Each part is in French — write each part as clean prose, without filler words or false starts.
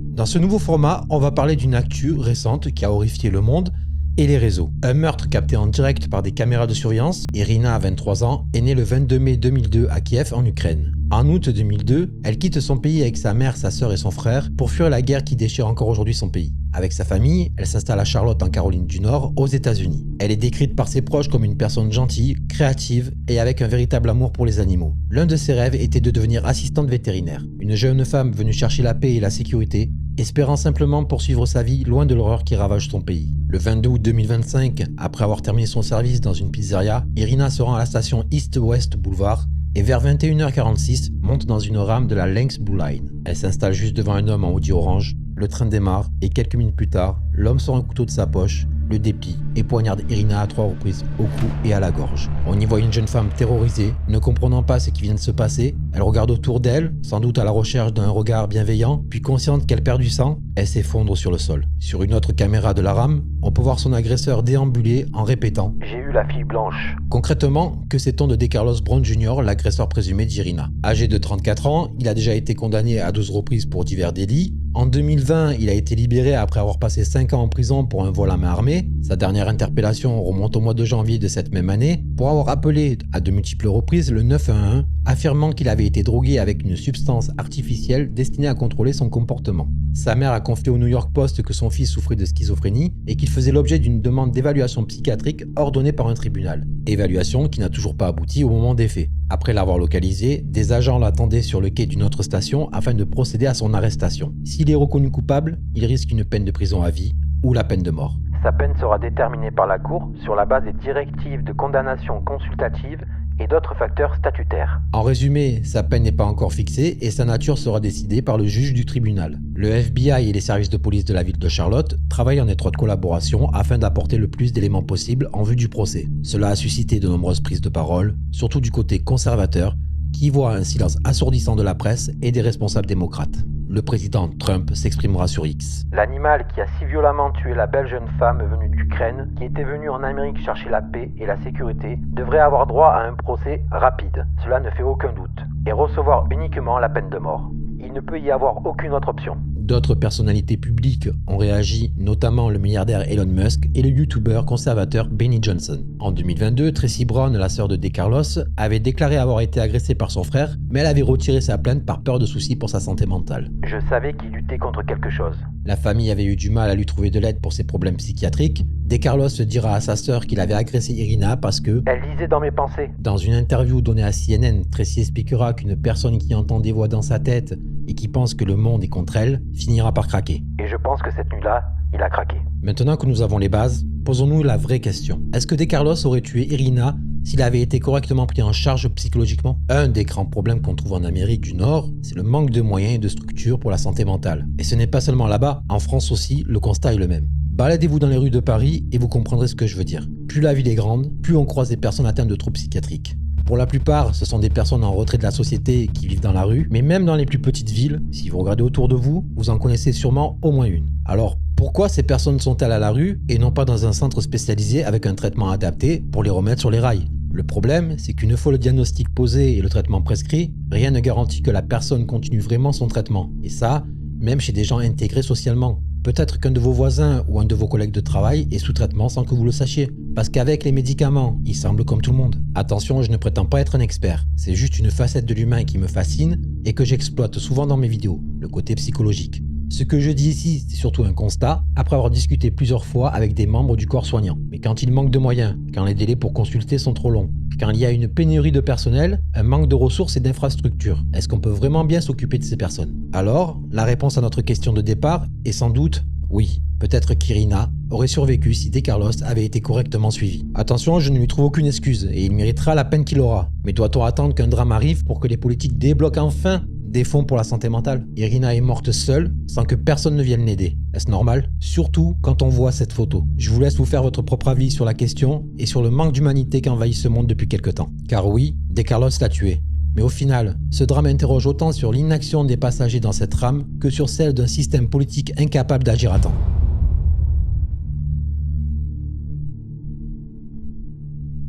Dans ce nouveau format, on va parler d'une actu récente qui a horrifié le monde et les réseaux. Un meurtre capté en direct par des caméras de surveillance. Irina, 23 ans, est née le 22 mai 2002 à Kiev en Ukraine. En août 2002, elle quitte son pays avec sa mère, sa sœur et son frère pour fuir la guerre qui déchire encore aujourd'hui son pays. Avec sa famille, elle s'installe à Charlotte en Caroline du Nord, aux États-Unis. Elle est décrite par ses proches comme une personne gentille, créative et avec un véritable amour pour les animaux. L'un de ses rêves était de devenir assistante vétérinaire. Une jeune femme venue chercher la paix et la sécurité, espérant simplement poursuivre sa vie loin de l'horreur qui ravage son pays. Le 22 août 2025, après avoir terminé son service dans une pizzeria, Irina se rend à la station East-West Boulevard et vers 21h46 monte dans une rame de la Lynx Blue Line. Elle s'installe juste devant un homme en Audi orange, le train démarre et quelques minutes plus tard, l'homme sort un couteau de sa poche, le déplie et poignarde Irina à 3 reprises au cou et à la gorge. On y voit une jeune femme terrorisée, ne comprenant pas ce qui vient de se passer. Elle regarde autour d'elle, sans doute à la recherche d'un regard bienveillant, puis consciente qu'elle perd du sang, elle s'effondre sur le sol. Sur une autre caméra de la rame, on peut voir son agresseur déambuler en répétant « J'ai eu la fille blanche ». Concrètement, que sait-on de DeCarlos Brown Jr., l'agresseur présumé d'Irina? Âgé de 34 ans, il a déjà été condamné à 12 reprises pour divers délits. En 2020, il a été libéré après avoir passé 5 ans en prison pour un vol à main armée. Sa dernière interpellation remonte au mois de janvier de cette même année pour avoir appelé à de multiples reprises le 911, affirmant qu'il avait été drogué avec une substance artificielle destinée à contrôler son comportement. Sa mère a confié au New York Post que son fils souffrait de schizophrénie et qu'il faisait l'objet d'une demande d'évaluation psychiatrique ordonnée par un tribunal. Évaluation qui n'a toujours pas abouti au moment des faits. Après l'avoir localisé, des agents l'attendaient sur le quai d'une autre station afin de procéder à son arrestation. S'il est reconnu coupable, il risque une peine de prison à vie ou la peine de mort. Sa peine sera déterminée par la Cour sur la base des directives de condamnation consultative et d'autres facteurs statutaires. En résumé, sa peine n'est pas encore fixée et sa nature sera décidée par le juge du tribunal. Le FBI et les services de police de la ville de Charlotte travaillent en étroite collaboration afin d'apporter le plus d'éléments possibles en vue du procès. Cela a suscité de nombreuses prises de parole, surtout du côté conservateur, qui voit un silence assourdissant de la presse et des responsables démocrates. Le président Trump s'exprimera sur X. L'animal qui a si violemment tué la belle jeune femme venue d'Ukraine, qui était venue en Amérique chercher la paix et la sécurité, devrait avoir droit à un procès rapide, cela ne fait aucun doute, et recevoir uniquement la peine de mort. Il ne peut y avoir aucune autre option. D'autres personnalités publiques ont réagi, notamment le milliardaire Elon Musk et le youtubeur conservateur Benny Johnson. En 2022, Tracy Brown, la sœur de DeCarlos, avait déclaré avoir été agressée par son frère, mais elle avait retiré sa plainte par peur de soucis pour sa santé mentale. Je savais qu'il luttait contre quelque chose. La famille avait eu du mal à lui trouver de l'aide pour ses problèmes psychiatriques. DeCarlos dira à sa sœur qu'il avait agressé Irina parce que elle lisait dans mes pensées. Dans une interview donnée à CNN, Tracy expliquera qu'une personne qui entend des voix dans sa tête et qui pense que le monde est contre elle finira par craquer. Et je pense que cette nuit-là, il a craqué. Maintenant que nous avons les bases, posons-nous la vraie question. Est-ce que DeCarlos aurait tué Irina s'il avait été correctement pris en charge psychologiquement? Un des grands problèmes qu'on trouve en Amérique du Nord, c'est le manque de moyens et de structures pour la santé mentale. Et ce n'est pas seulement là-bas, en France aussi, le constat est le même. Baladez-vous dans les rues de Paris et vous comprendrez ce que je veux dire. Plus la ville est grande, plus on croise des personnes atteintes de troubles psychiatriques. Pour la plupart, ce sont des personnes en retrait de la société qui vivent dans la rue, mais même dans les plus petites villes, si vous regardez autour de vous, vous en connaissez sûrement au moins une. Alors, pourquoi ces personnes sont-elles à la rue et non pas dans un centre spécialisé avec un traitement adapté pour les remettre sur les rails? Le problème, c'est qu'une fois le diagnostic posé et le traitement prescrit, rien ne garantit que la personne continue vraiment son traitement. Et ça, même chez des gens intégrés socialement. Peut-être qu'un de vos voisins ou un de vos collègues de travail est sous traitement sans que vous le sachiez. Parce qu'avec les médicaments, il semble comme tout le monde. Attention, je ne prétends pas être un expert. C'est juste une facette de l'humain qui me fascine et que j'exploite souvent dans mes vidéos, le côté psychologique. Ce que je dis ici, c'est surtout un constat, après avoir discuté plusieurs fois avec des membres du corps soignant. Mais quand il manque de moyens, quand les délais pour consulter sont trop longs, quand il y a une pénurie de personnel, un manque de ressources et d'infrastructures, est-ce qu'on peut vraiment bien s'occuper de ces personnes? Alors, la réponse à notre question de départ est sans doute oui. Peut-être qu'Irina aurait survécu si DeCarlos avait été correctement suivi. Attention, je ne lui trouve aucune excuse et il méritera la peine qu'il aura. Mais doit-on attendre qu'un drame arrive pour que les politiques débloquent enfin des fonds pour la santé mentale? Irina est morte seule, sans que personne ne vienne l'aider. Est-ce normal? Surtout quand on voit cette photo. Je vous laisse vous faire votre propre avis sur la question et sur le manque d'humanité qui envahit ce monde depuis quelque temps. Car oui, DeCarlos l'a tué. Mais au final, ce drame interroge autant sur l'inaction des passagers dans cette rame que sur celle d'un système politique incapable d'agir à temps.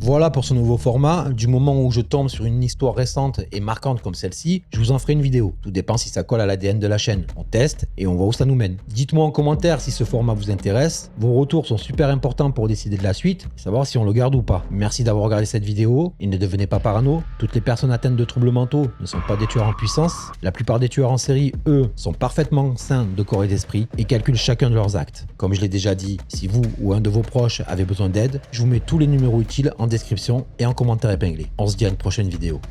Voilà pour ce nouveau format. Du moment où je tombe sur une histoire récente et marquante comme celle-ci, je vous en ferai une vidéo. Tout dépend si ça colle à l'ADN de la chaîne. On teste et on voit où ça nous mène. Dites-moi en commentaire si ce format vous intéresse. Vos retours sont super importants pour décider de la suite et savoir si on le garde ou pas. Merci d'avoir regardé cette vidéo et ne devenez pas parano. Toutes les personnes atteintes de troubles mentaux ne sont pas des tueurs en puissance. La plupart des tueurs en série, eux, sont parfaitement sains de corps et d'esprit et calculent chacun de leurs actes. Comme je l'ai déjà dit, si vous ou un de vos proches avez besoin d'aide, je vous mets tous les numéros utiles en description et en commentaire épinglé. On se dit à une prochaine vidéo.